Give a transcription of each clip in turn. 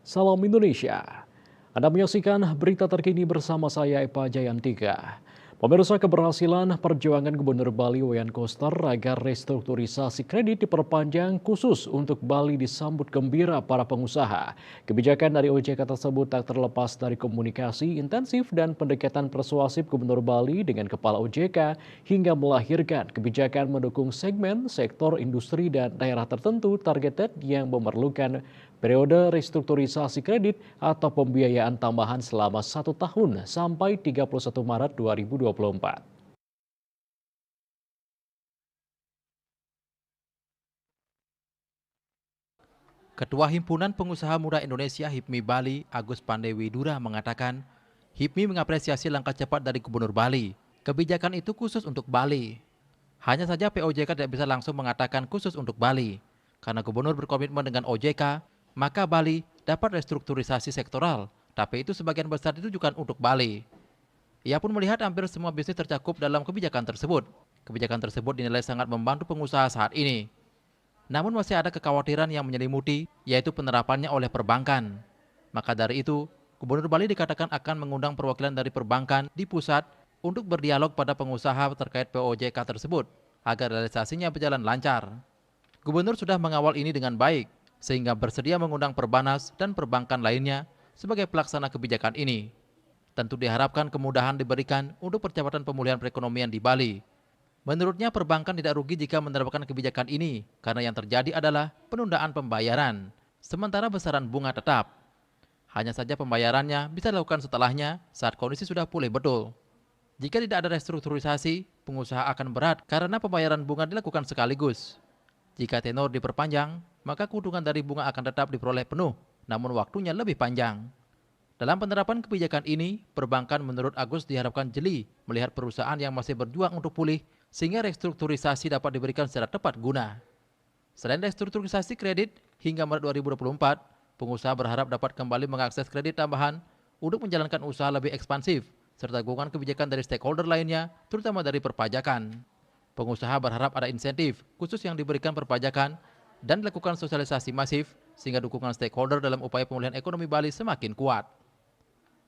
Salam Indonesia. Anda menyaksikan berita terkini bersama saya Eva Jayantika. Pemirsa, keberhasilan perjuangan Gubernur Bali Wayan Koster agar restrukturisasi kredit diperpanjang khusus untuk Bali disambut gembira para pengusaha. Kebijakan dari OJK tersebut tak terlepas dari komunikasi intensif dan pendekatan persuasif Gubernur Bali dengan Kepala OJK hingga melahirkan kebijakan mendukung segmen sektor industri dan daerah tertentu targeted yang memerlukan periode restrukturisasi kredit atau pembiayaan tambahan selama 1 tahun sampai 31 Maret 2024. Ketua Himpunan Pengusaha Muda Indonesia HIPMI Bali, Agus Pandewidura mengatakan, HIPMI mengapresiasi langkah cepat dari Gubernur Bali. Kebijakan itu khusus untuk Bali. Hanya saja POJK tidak bisa langsung mengatakan khusus untuk Bali. Karena Gubernur berkomitmen dengan OJK, maka Bali dapat restrukturisasi sektoral, tapi itu sebagian besar ditujukan untuk Bali. Ia pun melihat hampir semua bisnis tercakup dalam kebijakan tersebut. Kebijakan tersebut dinilai sangat membantu pengusaha saat ini. Namun masih ada kekhawatiran yang menyelimuti, yaitu penerapannya oleh perbankan. Maka dari itu, Gubernur Bali dikatakan akan mengundang perwakilan dari perbankan di pusat untuk berdialog pada pengusaha terkait POJK tersebut, agar realisasinya berjalan lancar. Gubernur sudah mengawal ini dengan baik, sehingga bersedia mengundang Perbanas dan perbankan lainnya sebagai pelaksana kebijakan ini. Tentu diharapkan kemudahan diberikan untuk percepatan pemulihan perekonomian di Bali. Menurutnya perbankan tidak rugi jika menerapkan kebijakan ini karena yang terjadi adalah penundaan pembayaran, sementara besaran bunga tetap. Hanya saja pembayarannya bisa dilakukan setelahnya saat kondisi sudah pulih betul. Jika tidak ada restrukturisasi, pengusaha akan berat karena pembayaran bunga dilakukan sekaligus. Jika tenor diperpanjang, maka keuntungan dari bunga akan tetap diperoleh penuh, namun waktunya lebih panjang. Dalam penerapan kebijakan ini, perbankan menurut Agus diharapkan jeli melihat perusahaan yang masih berjuang untuk pulih sehingga restrukturisasi dapat diberikan secara tepat guna. Selain restrukturisasi kredit, hingga Maret 2024, pengusaha berharap dapat kembali mengakses kredit tambahan untuk menjalankan usaha lebih ekspansif, serta dukungan kebijakan dari stakeholder lainnya, terutama dari perpajakan. Pengusaha berharap ada insentif khusus yang diberikan perpajakan dan dilakukan sosialisasi masif sehingga dukungan stakeholder dalam upaya pemulihan ekonomi Bali semakin kuat.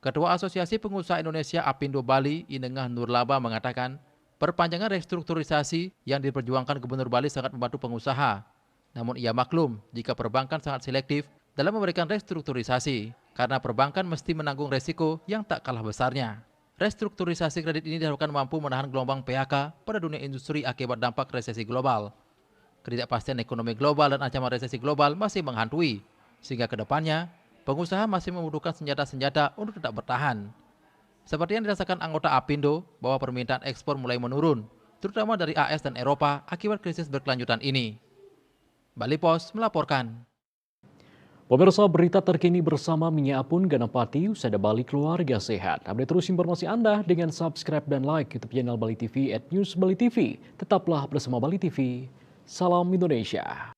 Ketua Asosiasi Pengusaha Indonesia Apindo Bali, Inengah Nurlaba mengatakan, perpanjangan restrukturisasi yang diperjuangkan Gubernur Bali sangat membantu pengusaha. Namun ia maklum jika perbankan sangat selektif dalam memberikan restrukturisasi, karena perbankan mesti menanggung resiko yang tak kalah besarnya. Restrukturisasi kredit ini diharapkan mampu menahan gelombang PHK pada dunia industri akibat dampak resesi global. Ketidakpastian ekonomi global dan ancaman resesi global masih menghantui, sehingga ke depannya pengusaha masih membutuhkan senjata-senjata untuk tetap bertahan. Seperti yang dirasakan anggota Apindo bahwa permintaan ekspor mulai menurun, terutama dari AS dan Eropa akibat krisis berkelanjutan ini. Bali Pos melaporkan. Pemirsa, berita terkini bersama Minyaapun Ganapati, Usada Bali Keluarga Sehat. Update terus informasi Anda dengan subscribe dan like YouTube channel Bali TV @newsbalitv. Tetaplah bersama Bali TV. Salam Indonesia.